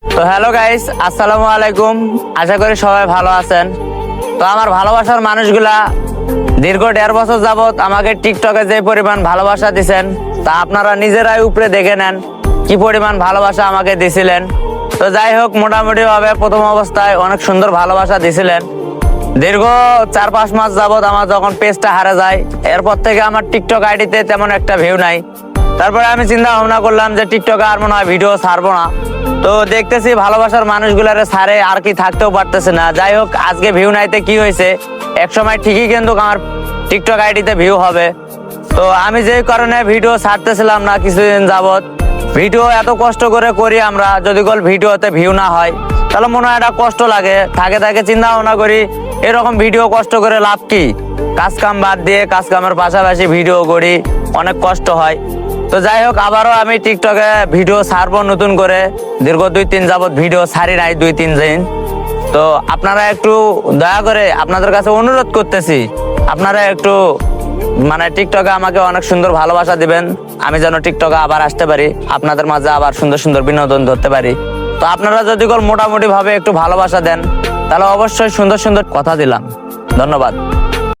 তো hello guys, আসসালামু আলাইকুম। আশা করি সবাই ভালো আছেন। তো আমার ভালোবাসার মানুষগুলা দীর্ঘ 1.5 বছর যাবত আমাকে টিকটকে যে পরিমাণ ভালোবাসা দিছেন তা আপনারা নিজেরাই উপরে দেখে নেন কি পরিমাণ ভালোবাসা আমাকে দিছিলেন। তো যাই হোক, মোটামুটি ভাবে প্রথম অবস্থায় অনেক সুন্দর ভালোবাসা দিছিলেন। দীর্ঘ 4-5 মাস যাবত আমার যখন পেজটা হারা যায়, এরপর থেকে আমার টিকটক আইডিতে তেমন একটা ভিউ নাই। তারপরে আমি চিন্তা ভাবনা করলাম যে টিকটকে আর মনে হয় ভিডিও ছাড়বো না। তো দেখতেছি ভালোবাসার মানুষগুলারে ছাড়ে আর কি থাকতেও পারতেছে না। যাই হোক, আজকে ভিউ নাইতে কি হয়েছে, এক সময় ঠিকই কিন্তু আমার টিকটক আইডিতে ভিউ হবে। তো আমি যে কারণে ভিডিও ছাড়তেছিলাম না কিছুদিন যাবত, ভিডিও এত কষ্ট করে করি আমরা, যদি কল ভিডিওতে ভিউ না হয় তাহলে মনে হয় একটা কষ্ট লাগে। থাকে চিন্তা ভাবনা করি এরকম ভিডিও কষ্ট করে লাভ কি, কাজ কাম বাদ দিয়ে কাজ কামের পাশাপাশি ভিডিও করি, অনেক কষ্ট হয়। তো যাই হোক, আবারও আমি টিকটকে ভিডিও ছাড়বো নতুন করে। দীর্ঘ 2-3 যাবত ভিডিও ছাড়ি নাই, 2-3 দিন। তো আপনারা একটু দয়া করে আপনাদের কাছে অনুরোধ করতেছি, আপনারা একটু টিকটকে আমাকে অনেক সুন্দর ভালোবাসা দিবেন, আমি যেন টিকটকে আবার আসতে পারি, আপনাদের মাঝে আবার সুন্দর সুন্দর বিনোদন ধরতে পারি। তো আপনারা যদি মোটামুটি ভাবে একটু ভালোবাসা দেন তাহলে অবশ্যই সুন্দর সুন্দর কথা দিলাম। ধন্যবাদ।